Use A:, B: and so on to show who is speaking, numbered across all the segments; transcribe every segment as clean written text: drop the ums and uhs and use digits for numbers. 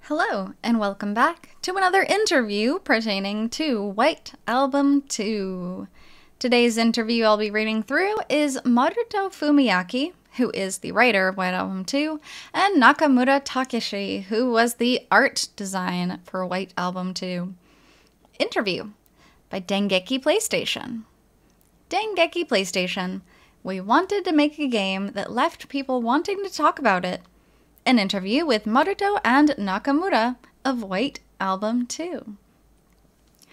A: Hello, and welcome back to another interview pertaining to White Album 2. Today's interview I'll be reading through is Maruto Fumiaki, who is the writer of White Album 2, and Nakamura Takeshi, who was the art design for White Album 2. Interview by Dengeki PlayStation. Dengeki PlayStation. We wanted to make a game that left people wanting to talk about it. An interview with Maruto and Nakamura of White Album 2.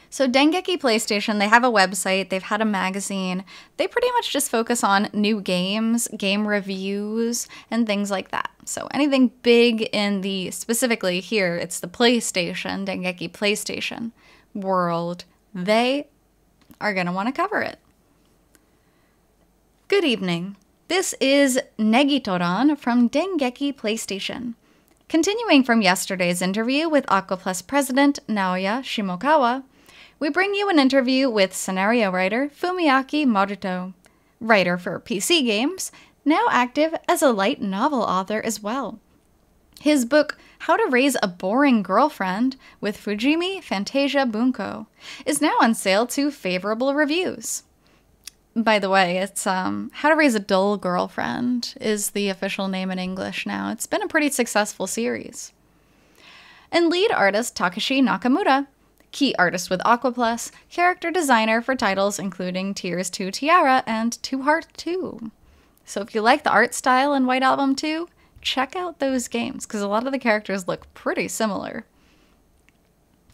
A: So Dengeki PlayStation, they have a website, they've had a magazine. They pretty much just focus on new games, game reviews, and things like that. So anything big in the, specifically here, it's the PlayStation, Dengeki PlayStation world, they are going to want to cover it. Good evening. This is Negitoran from Dengeki PlayStation. Continuing from yesterday's interview with Aquaplus president Naoya Shimokawa, we bring you an interview with scenario writer Fumiaki Maruto, writer for PC games, now active as a light novel author as well. His book, How to Raise a Boring Girlfriend with Fujimi Fantasia Bunko, is now on sale to favorable reviews. By the way, it's How to Raise a Dull Girlfriend is the official name in English now. It's been a pretty successful series. And lead artist Takeshi Nakamura, key artist with Aquaplus, character designer for titles including Tears to Tiara and To Heart 2. So if you like the art style in White Album 2, check out those games, because a lot of the characters look pretty similar.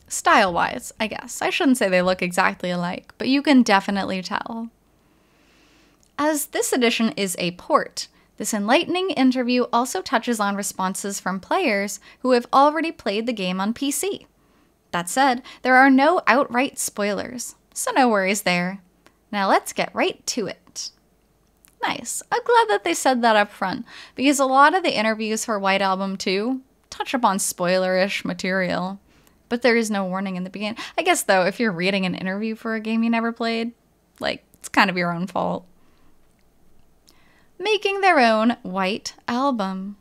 A: Style-wise, I guess. I shouldn't say they look exactly alike, but you can definitely tell. As this edition is a port, this enlightening interview also touches on responses from players who have already played the game on PC. That said, there are no outright spoilers, so no worries there. Now let's get right to it. Nice. I'm glad that they said that up front, because a lot of the interviews for White Album 2 touch upon spoiler-ish material, but there is no warning in the beginning. I guess, though, if you're reading an interview for a game you never played, it's kind of your own fault. Making their own White Album.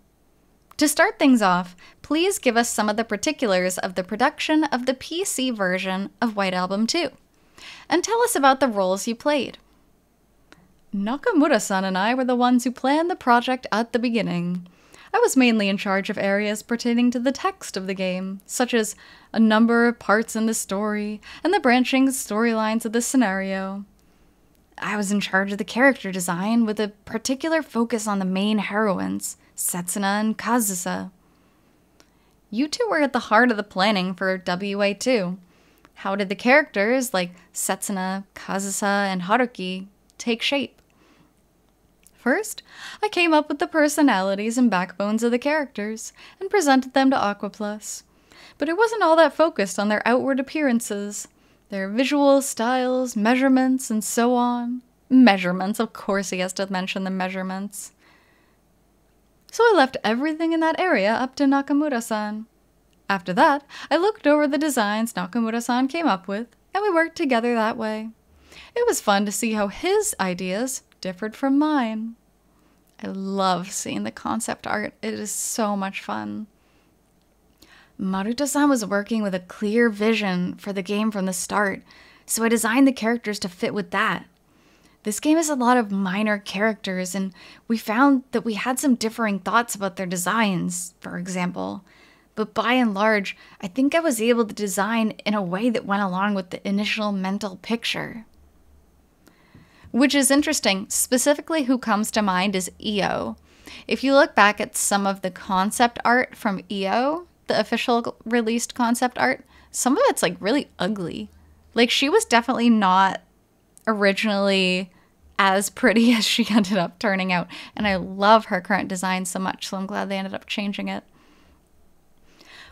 A: To start things off, please give us some of the particulars of the production of the PC version of White Album 2, and tell us about the roles you played. Nakamura-san and I were the ones who planned the project at the beginning. I was mainly in charge of areas pertaining to the text of the game, such as a number of parts in the story and the branching storylines of the scenario. I was in charge of the character design with a particular focus on the main heroines, Setsuna and Kazusa. You two were at the heart of the planning for WA2. How did the characters like Setsuna, Kazusa, and Haruki take shape? First, I came up with the personalities and backbones of the characters and presented them to Aquaplus. But it wasn't all that focused on their outward appearances. Their visual styles, measurements, and so on. Measurements, of course he has to mention the measurements. So I left everything in that area up to Nakamura-san. After that, I looked over the designs Nakamura-san came up with, and we worked together that way. It was fun to see how his ideas differed from mine. I love seeing the concept art. It is so much fun. Maruto-san was working with a clear vision for the game from the start, so I designed the characters to fit with that. This game has a lot of minor characters, and we found that we had some differing thoughts about their designs, for example. But by and large, I think I was able to design in a way that went along with the initial mental picture. Which is interesting. Specifically, who comes to mind is EO. If you look back at some of the concept art from EO, the official released concept art, some of it's really ugly. She was definitely not originally as pretty as she ended up turning out, and I love her current design so much, so I'm glad they ended up changing it.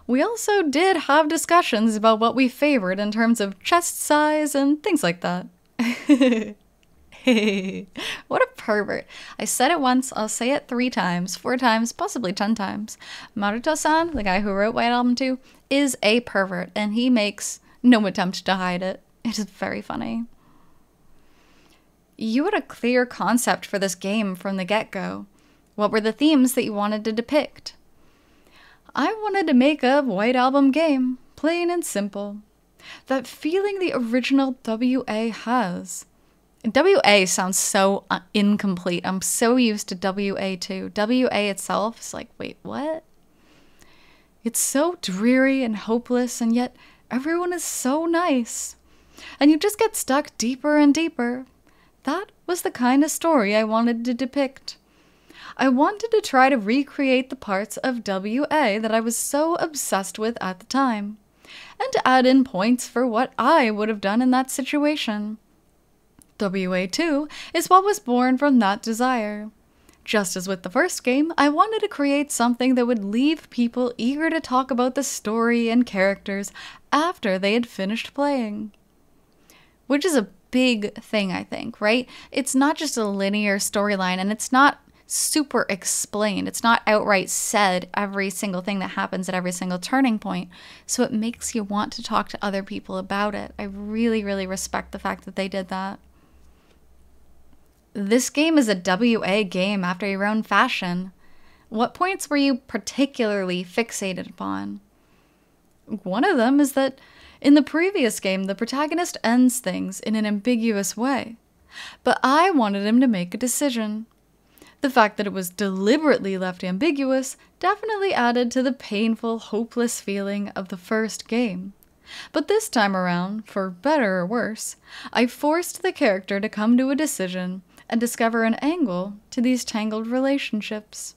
A: We also did have discussions about what we favored in terms of chest size and things like that. What a pervert. I said it once, I'll say it 3 times, 4 times, possibly 10 times. Maruto-san, the guy who wrote White Album 2, is a pervert, and he makes no attempt to hide it. It is very funny. You had a clear concept for this game from the get-go. What were the themes that you wanted to depict? I wanted to make a White Album game, plain and simple. That feeling the original WA has. WA sounds so incomplete. I'm so used to WA2. WA itself is like, wait, what? It's so dreary and hopeless, and yet everyone is so nice. And you just get stuck deeper and deeper. That was the kind of story I wanted to depict. I wanted to try to recreate the parts of WA that I was so obsessed with at the time, and to add in points for what I would have done in that situation. WA2 is what was born from that desire. Just as with the first game, I wanted to create something that would leave people eager to talk about the story and characters after they had finished playing. Which is a big thing, I think, right? It's not just a linear storyline, and it's not super explained. It's not outright said every single thing that happens at every single turning point. So it makes you want to talk to other people about it. I really, really respect the fact that they did that. This game is a WA game after your own fashion. What points were you particularly fixated upon? One of them is that in the previous game, the protagonist ends things in an ambiguous way. But I wanted him to make a decision. The fact that it was deliberately left ambiguous definitely added to the painful, hopeless feeling of the first game. But this time around, for better or worse, I forced the character to come to a decision and discover an angle to these tangled relationships.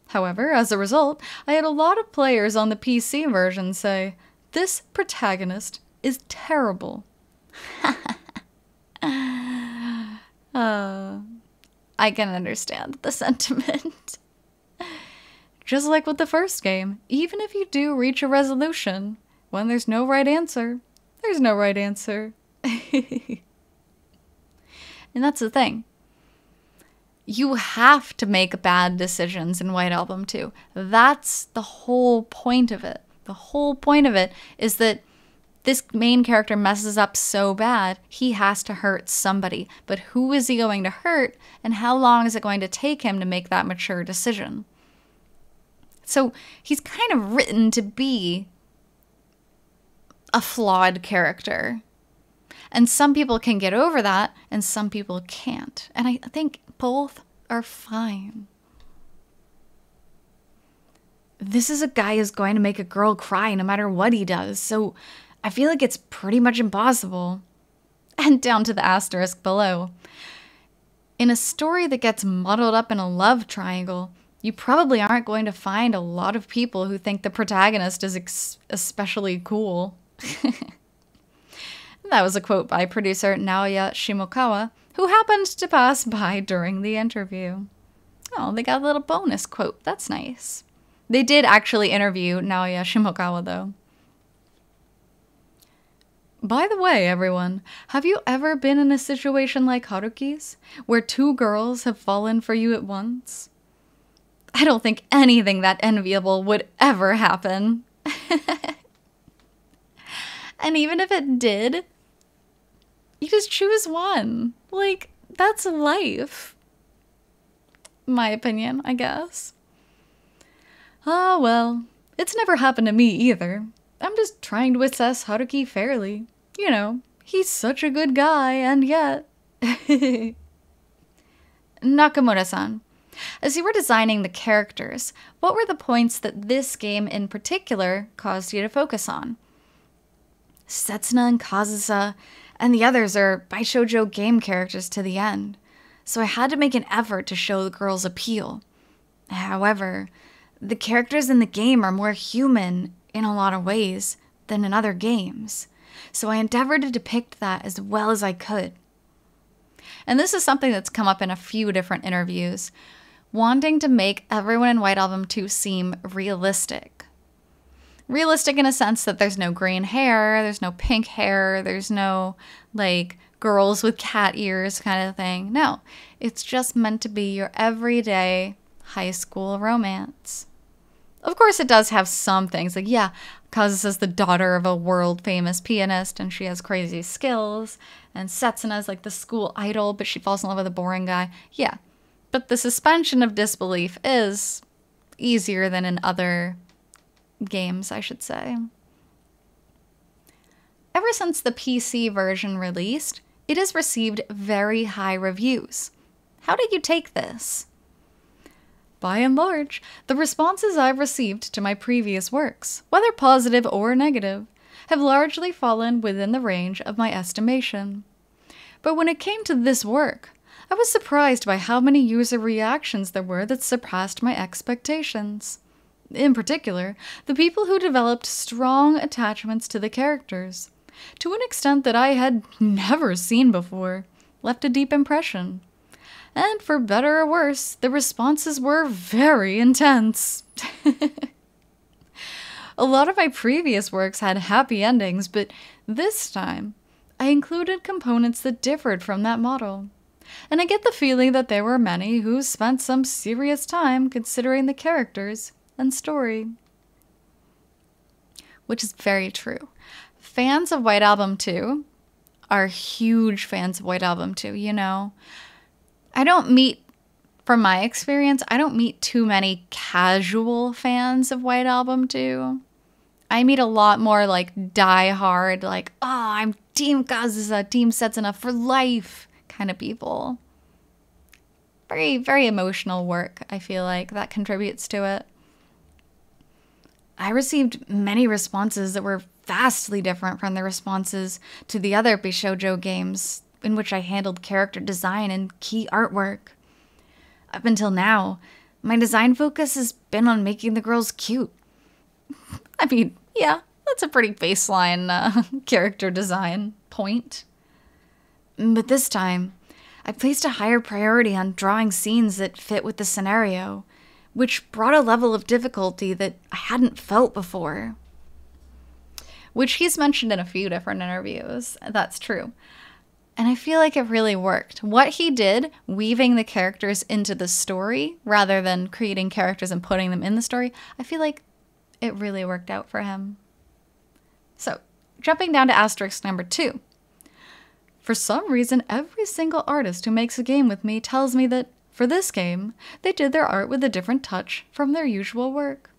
A: However, as a result, I had a lot of players on the PC version say, "This protagonist is terrible." I can understand the sentiment. Just like with the first game, even if you do reach a resolution, when there's no right answer, there's no right answer. And that's the thing. You have to make bad decisions in White Album 2. That's the whole point of it. The whole point of it is that this main character messes up so bad, he has to hurt somebody. But who is he going to hurt, and how long is it going to take him to make that mature decision? So he's kind of written to be a flawed character. And some people can get over that, and some people can't. And I think both are fine. This is a guy who's going to make a girl cry no matter what he does, so I feel like it's pretty much impossible. And down to the asterisk below. In a story that gets muddled up in a love triangle, you probably aren't going to find a lot of people who think the protagonist is especially cool. That was a quote by producer Naoya Shimokawa, who happened to pass by during the interview. Oh, they got a little bonus quote. That's nice. They did actually interview Naoya Shimokawa, though. By the way, everyone, have you ever been in a situation like Haruki's, where two girls have fallen for you at once? I don't think anything that enviable would ever happen. And even if it did, you just choose one. Like, that's life. My opinion, I guess. Ah, well, it's never happened to me either. I'm just trying to assess Haruki fairly. You know, he's such a good guy, and yet... Nakamura-san, as you were designing the characters, what were the points that this game in particular caused you to focus on? Setsuna and Kazusa and the others are Baishoujo game characters to the end, so I had to make an effort to show the girls' appeal. However, the characters in the game are more human in a lot of ways than in other games, so I endeavored to depict that as well as I could. And this is something that's come up in a few different interviews, wanting to make everyone in White Album 2 seem realistic. Realistic in a sense that there's no green hair, there's no pink hair, there's no, like, girls with cat ears kind of thing. No, it's just meant to be your everyday high school romance. Of course, it does have some things, like, yeah, Kazusa's the daughter of a world-famous pianist, and she has crazy skills, and Setsuna's like the school idol, but she falls in love with a boring guy. Yeah, but the suspension of disbelief is easier than in other games, I should say. Ever since the PC version released, it has received very high reviews. How did you take this? By and large, the responses I've received to my previous works, whether positive or negative, have largely fallen within the range of my estimation. But when it came to this work, I was surprised by how many user reactions there were that surpassed my expectations. In particular, the people who developed strong attachments to the characters, to an extent that I had never seen before, left a deep impression. And for better or worse, the responses were very intense. A lot of my previous works had happy endings, but this time, I included components that differed from that model. And I get the feeling that there were many who spent some serious time considering the characters and story. Which is very true. Fans of White Album 2 are huge fans of White Album 2, you know. From my experience, I don't meet too many casual fans of White Album 2. I meet a lot more like die-hard, like, oh, I'm Team Kazusa, Team Setsuna for life kind of people. Very, very emotional work, I feel like, that contributes to it. I received many responses that were vastly different from the responses to the other Bishoujo games in which I handled character design and key artwork. Up until now, my design focus has been on making the girls cute. I mean, yeah, that's a pretty baseline character design point. But this time, I placed a higher priority on drawing scenes that fit with the scenario, which brought a level of difficulty that I hadn't felt before. Which he's mentioned in a few different interviews. That's true. And I feel like it really worked. What he did, weaving the characters into the story, rather than creating characters and putting them in the story, I feel like it really worked out for him. So, jumping down to asterisk number 2. For some reason, every single artist who makes a game with me tells me that, for this game, they did their art with a different touch from their usual work.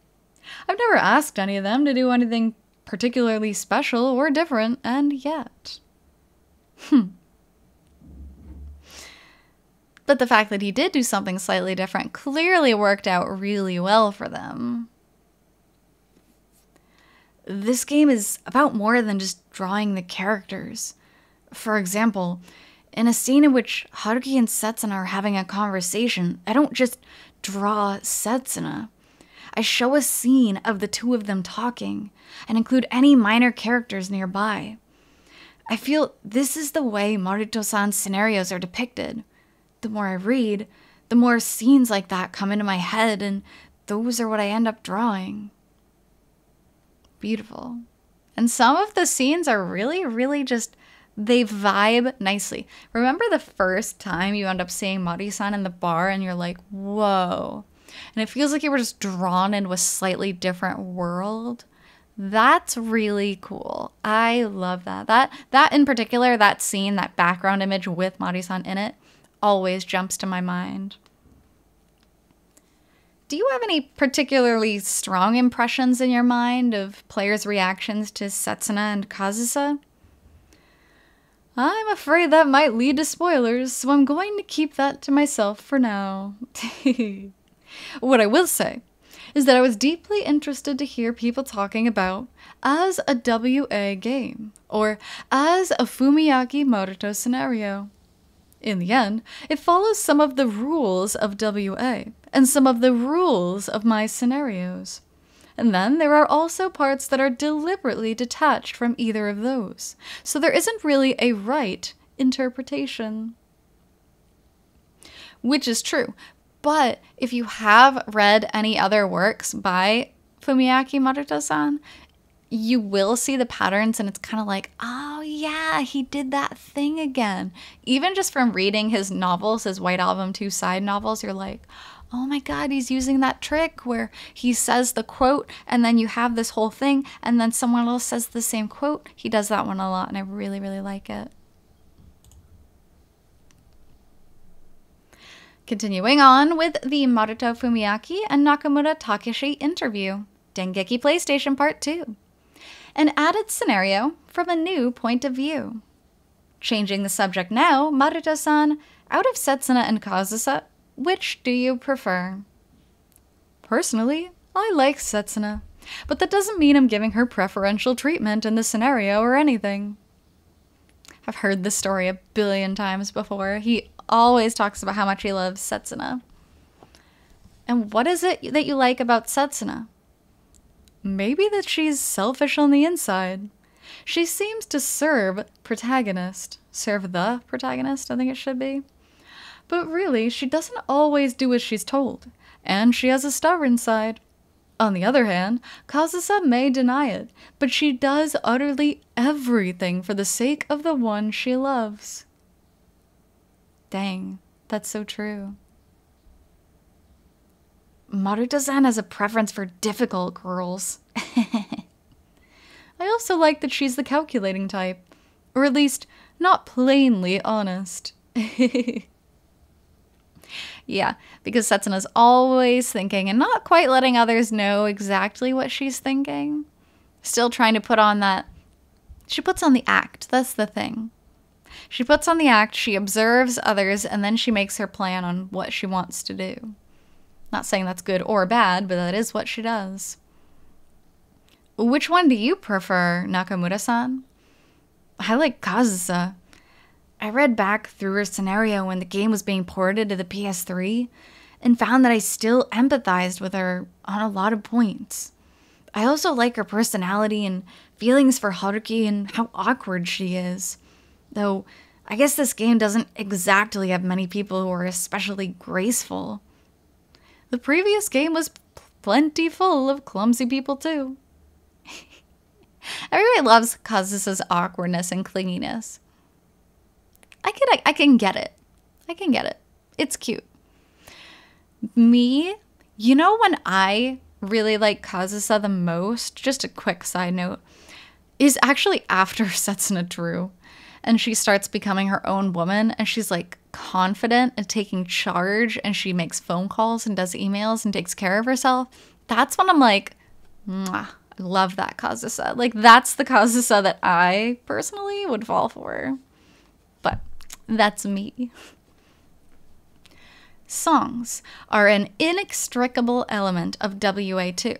A: I've never asked any of them to do anything particularly special or different, and yet. But the fact that he did do something slightly different clearly worked out really well for them. This game is about more than just drawing the characters. For example, in a scene in which Haruki and Setsuna are having a conversation, I don't just draw Setsuna. I show a scene of the two of them talking and include any minor characters nearby. I feel this is the way Maruto-san's scenarios are depicted. The more I read, the more scenes like that come into my head, and those are what I end up drawing. Beautiful. And some of the scenes are really, really just, they vibe nicely. Remember the first time you end up seeing Mari-san in the bar and you're like, whoa. And it feels like you were just drawn into a slightly different world. That's really cool. I love that. That in particular, that scene, that background image with Mari-san in it, always jumps to my mind. Do you have any particularly strong impressions in your mind of players' reactions to Setsuna and Kazusa? I'm afraid that might lead to spoilers, so I'm going to keep that to myself for now. What I will say is that I was deeply interested to hear people talking about as a WA game, or as a Fumiaki Maruto scenario. In the end, it follows some of the rules of WA, and some of the rules of my scenarios. And then there are also parts that are deliberately detached from either of those, so there isn't really a right interpretation. Which is true, but if you have read any other works by Fumiaki Maruto-san, you will see the patterns, and it's kind of like, oh yeah, he did that thing again. Even just from reading his novels, his White Album 2 side novels, you're like, oh my god, he's using that trick where he says the quote, and then you have this whole thing, and then someone else says the same quote. He does that one a lot, and I really, really like it. Continuing on with the Maruto Fumiaki and Nakamura Takeshi interview. Dengeki PlayStation Part 2. An added scenario from a new point of view. Changing the subject now, Maruto-san, out of Setsuna and Kazusa, which do you prefer? Personally, I like Setsuna, but that doesn't mean I'm giving her preferential treatment in the scenario or anything. I've heard this story a billion times before. He always talks about how much he loves Setsuna. And what is it that you like about Setsuna? Maybe that she's selfish on the inside. She seems to serve the protagonist, I think it should be. But really, she doesn't always do as she's told, and she has a stubborn side. On the other hand, Kazusa may deny it, but she does utterly everything for the sake of the one she loves. Dang, that's so true. Maruto-san has a preference for difficult girls. I also like that she's the calculating type, or at least not plainly honest. Yeah, because Setsuna's always thinking and not quite letting others know exactly what she's thinking. Still trying to put on that... She puts on the act, that's the thing. She puts on the act, she observes others, and then she makes her plan on what she wants to do. Not saying that's good or bad, but that is what she does. Which one do you prefer, Nakamura-san? I like Kazusa. I read back through her scenario when the game was being ported to the PS3 and found that I still empathized with her on a lot of points. I also like her personality and feelings for Haruki and how awkward she is. Though, I guess this game doesn't exactly have many people who are especially graceful. The previous game was plenty full of clumsy people too. Everybody loves Kazusa's awkwardness and clinginess. I can get it. I can get it. It's cute. Me, you know when I really like Kazusa the most, just a quick side note, is actually after Setsuna Drew. And she starts becoming her own woman, and she's like confident and taking charge, and she makes phone calls and does emails and takes care of herself. That's when I'm like, mwah, I love that Kazusa. Like, that's the Kazusa that I personally would fall for. But that's me. Songs are an inextricable element of WA2.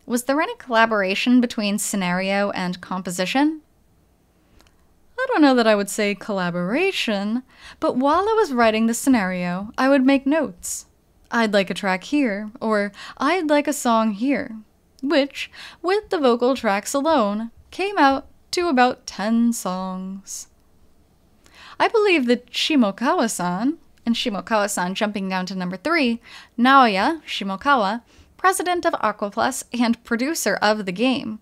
A: Was there any collaboration between scenario and composition? I don't know that I would say collaboration, but while I was writing the scenario, I would make notes. I'd like a track here, or I'd like a song here, which, with the vocal tracks alone, came out to about 10 songs. I believe that Shimokawa-san, and Shimokawa-san jumping down to number 3, Naoya Shimokawa, president of Aquaplus and producer of the game,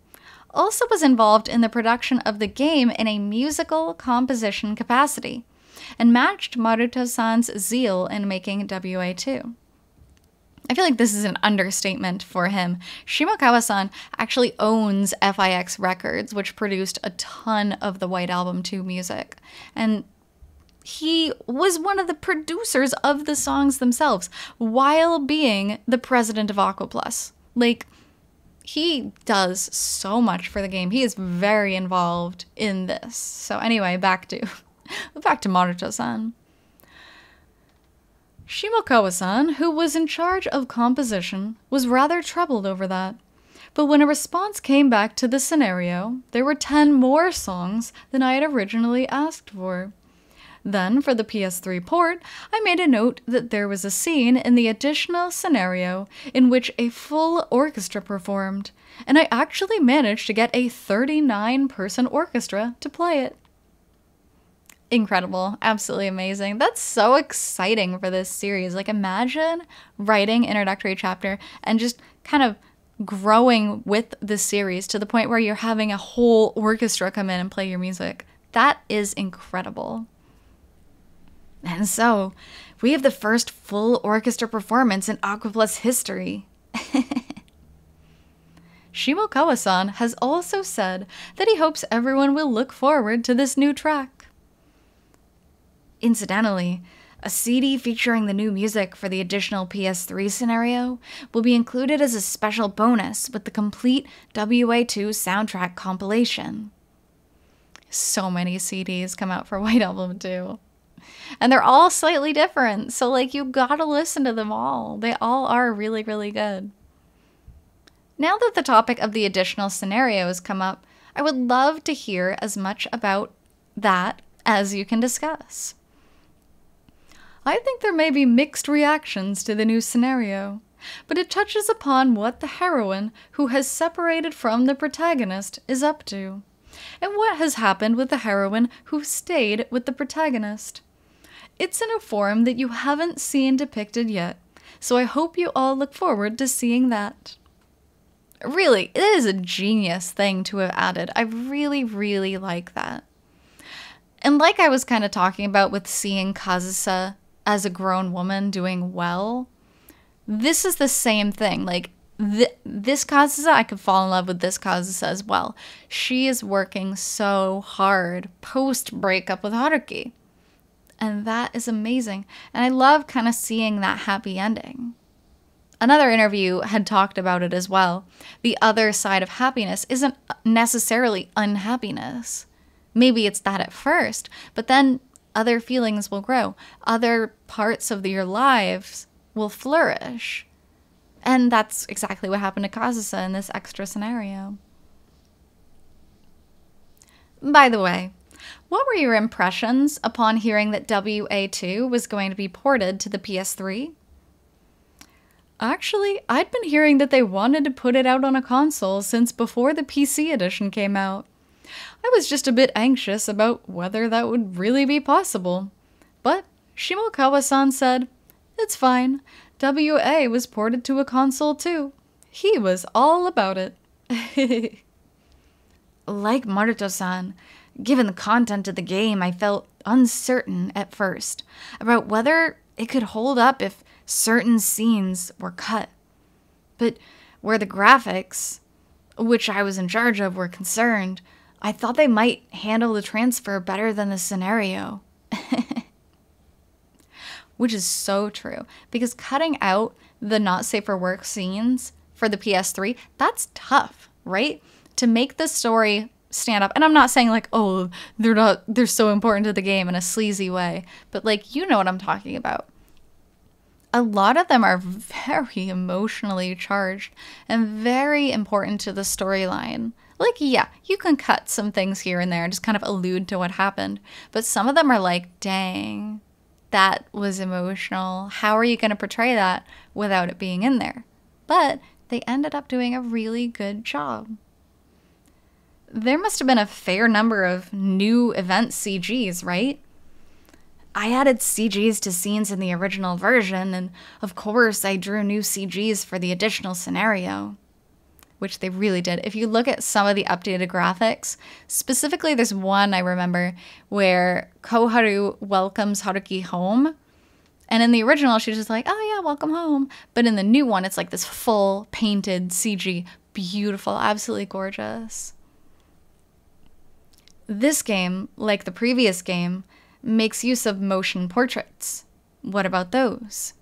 A: also was involved in the production of the game in a musical composition capacity, and matched Maruto-san's zeal in making WA2. I feel like this is an understatement for him. Shimokawa-san actually owns FIX Records, which produced a ton of the White Album 2 music, and he was one of the producers of the songs themselves, while being the president of Aquaplus. Like, he does so much for the game. He is very involved in this. So anyway, back to Maruto-san. Shimokawa-san, who was in charge of composition, was rather troubled over that. But when a response came back to the scenario, there were 10 more songs than I had originally asked for. Then, for the PS3 port, I made a note that there was a scene in the additional scenario in which a full orchestra performed, and I actually managed to get a 39-person orchestra to play it. Incredible. Absolutely amazing. That's so exciting for this series. Like, imagine writing introductory chapter and just kind of growing with the series to the point where you're having a whole orchestra come in and play your music. That is incredible. And so, we have the first full orchestra performance in Aquaplus history. Shimokawa-san has also said that he hopes everyone will look forward to this new track. Incidentally, A CD featuring the new music for the additional PS3 scenario will be included as a special bonus with the complete WA2 soundtrack compilation. So many CDs come out for White Album 2. And they're all slightly different, so like you gotta listen to them all. They all are really, really good. Now that the topic of the additional scenario has come up, I would love to hear as much about that as you can discuss. I think there may be mixed reactions to the new scenario, but it touches upon what the heroine who has separated from the protagonist is up to, and what has happened with the heroine who stayed with the protagonist. It's in a form that you haven't seen depicted yet, so I hope you all look forward to seeing that. Really, it is a genius thing to have added. I really, really like that. And like I was kind of talking about with seeing Kazusa as a grown woman doing well, this is the same thing. Like, this Kazusa, I could fall in love with this Kazusa as well. She is working so hard post-breakup with Haruki. And that is amazing. And I love kind of seeing that happy ending. Another interview had talked about it as well. The other side of happiness isn't necessarily unhappiness. Maybe it's that at first, but then other feelings will grow. Other parts of your lives will flourish. And that's exactly what happened to Kazusa in this extra scenario. By the way, what were your impressions upon hearing that WA2 was going to be ported to the PS3? Actually, I'd been hearing that they wanted to put it out on a console since before the PC edition came out. I was just a bit anxious about whether that would really be possible. But Shimokawa-san said, "It's fine. WA was ported to a console too." He was all about it. Like Maruto-san, given the content of the game, I felt uncertain at first about whether it could hold up if certain scenes were cut. But where the graphics, which I was in charge of, were concerned, I thought they might handle the transfer better than the scenario. Which is so true, because cutting out the not safe for work scenes for the PS3, that's tough, right? To make the story stand up. And I'm not saying like, oh, they're so important to the game in a sleazy way, but like, you know what I'm talking about. A lot of them are very emotionally charged and very important to the storyline. Like, yeah, you can cut some things here and there and just kind of allude to what happened. But some of them are like, dang, that was emotional. How are you going to portray that without it being in there? But they ended up doing a really good job. There must have been a fair number of new event CGs, right? I added CGs to scenes in the original version, and of course I drew new CGs for the additional scenario. Which they really did. If you look at some of the updated graphics, specifically there's one I remember where Koharu welcomes Haruki home. And in the original, she's just like, oh yeah, welcome home. But in the new one, it's like this full painted CG. Beautiful, absolutely gorgeous. This game, like the previous game, makes use of motion portraits. What about those?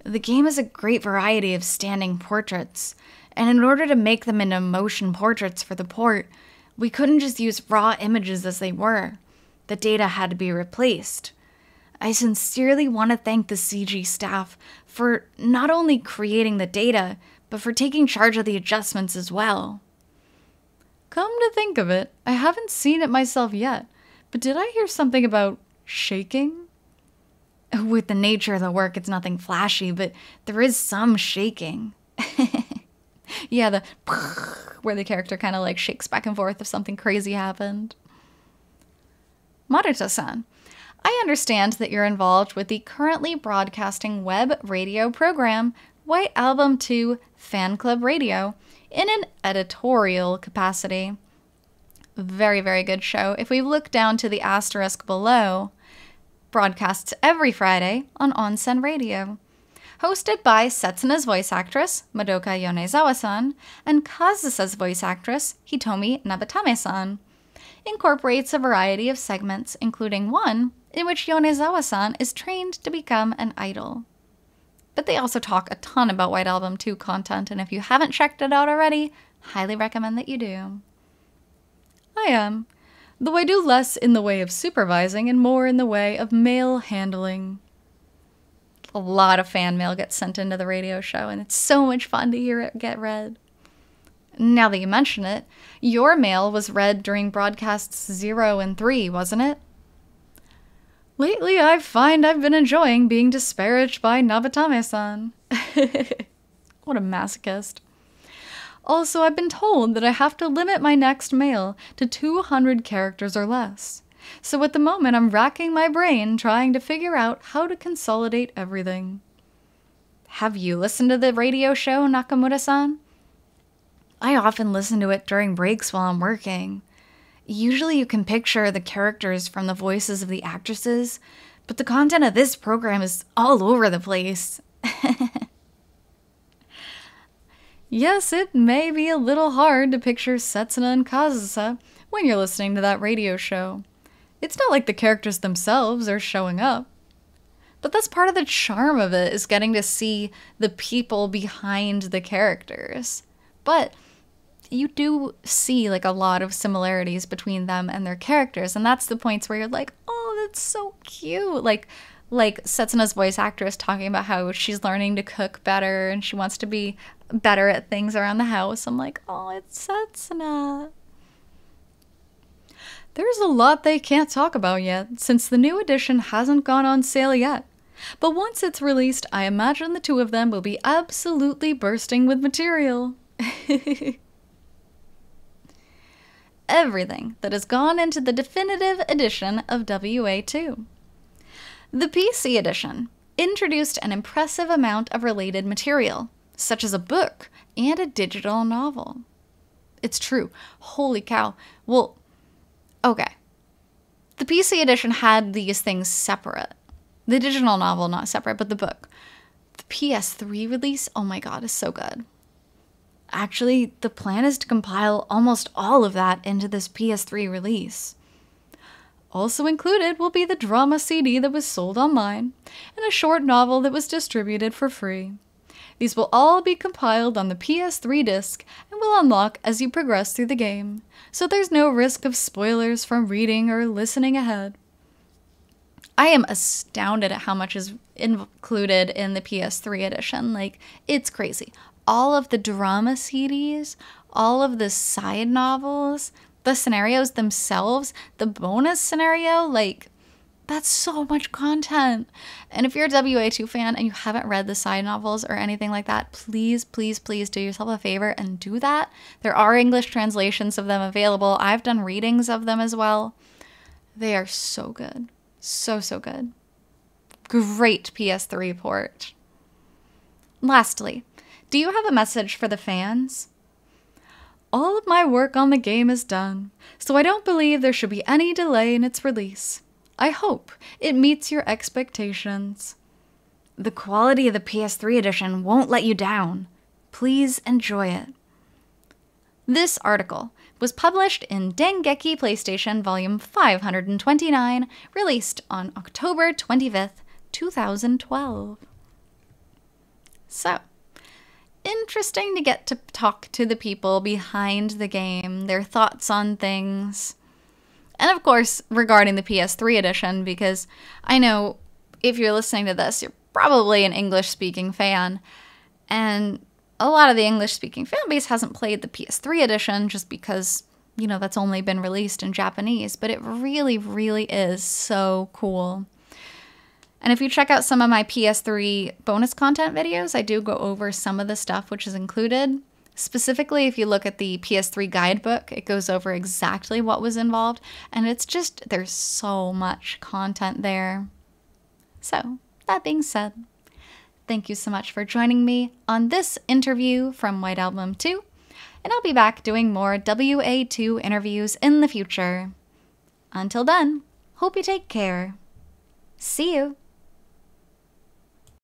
A: The game has a great variety of standing portraits, and in order to make them into motion portraits for the port, we couldn't just use raw images as they were. The data had to be replaced. I sincerely want to thank the CG staff for not only creating the data, but for taking charge of the adjustments as well. Come to think of it, I haven't seen it myself yet, but did I hear something about shaking? With the nature of the work, it's nothing flashy, but there is some shaking. Yeah, the where the character kind of like shakes back and forth if something crazy happened. Maruto-san, I understand that you're involved with the currently broadcasting web radio program, White Album 2 Fan Club Radio, in an editorial capacity. Very, very good show. If we look down to the asterisk below, broadcasts every Friday on Onsen Radio. Hosted by Setsuna's voice actress, Madoka Yonezawa-san, and Kazusa's voice actress, Hitomi Nabatame-san. Incorporates a variety of segments, including one, in which Yonezawa-san is trained to become an idol. But they also talk a ton about White Album 2 content, and if you haven't checked it out already, highly recommend that you do. I am, though I do less in the way of supervising and more in the way of mail handling. A lot of fan mail gets sent into the radio show, and it's so much fun to hear it get read. Now that you mention it, your mail was read during broadcasts 0 and 3, wasn't it? Lately, I find I've been enjoying being disparaged by Nabatame-san. What a masochist. Also, I've been told that I have to limit my next mail to 200 characters or less. So at the moment, I'm racking my brain trying to figure out how to consolidate everything. Have you listened to the radio show, Nakamura-san? I often listen to it during breaks while I'm working. Usually you can picture the characters from the voices of the actresses, but the content of this program is all over the place. Yes, it may be a little hard to picture Setsuna and Kazusa when you're listening to that radio show. It's not like the characters themselves are showing up. But that's part of the charm of it, is getting to see the people behind the characters. But you do see like a lot of similarities between them and their characters, and that's the points where you're like, oh, that's so cute. Like Setsuna's voice actress talking about how she's learning to cook better and she wants to be better at things around the house. I'm like, oh, it's Setsuna. There's a lot they can't talk about yet, since the new edition hasn't gone on sale yet. But once it's released, I imagine the two of them will be absolutely bursting with material. Everything that has gone into the definitive edition of WA2. The PC edition introduced an impressive amount of related material, such as a book and a digital novel. It's true. Holy cow. Well, okay. The PC edition had these things separate. The digital novel, not separate, but the book. The PS3 release, oh my god, is so good. Actually, the plan is to compile almost all of that into this PS3 release. Also included will be the drama CD that was sold online, and a short novel that was distributed for free. These will all be compiled on the PS3 disc and will unlock as you progress through the game, so there's no risk of spoilers from reading or listening ahead. I am astounded at how much is included in the PS3 edition. Like, it's crazy. All of the drama CDs, all of the side novels, the scenarios themselves, the bonus scenario, like, that's so much content. And if you're a WA2 fan and you haven't read the side novels or anything like that, please, please, please do yourself a favor and do that. There are English translations of them available. I've done readings of them as well. They are so good. So, so good. Great PS3 port. Lastly, do you have a message for the fans? All of my work on the game is done, so I don't believe there should be any delay in its release. I hope it meets your expectations. The quality of the PS3 edition won't let you down. Please enjoy it. This article was published in Dengeki PlayStation Volume 529, released on October 25th, 2012. So, interesting to get to talk to the people behind the game, their thoughts on things. And of course, regarding the PS3 edition, because I know if you're listening to this, you're probably an English-speaking fan, and a lot of the English-speaking fan base hasn't played the PS3 edition just because, you know, that's only been released in Japanese, but it really, really is so cool. And if you check out some of my PS3 bonus content videos, I do go over some of the stuff which is included. Specifically, if you look at the PS3 guidebook, it goes over exactly what was involved, and it's just, there's so much content there. So, that being said, thank you so much for joining me on this interview from White Album 2, and I'll be back doing more WA2 interviews in the future. Until then, hope you take care. See you!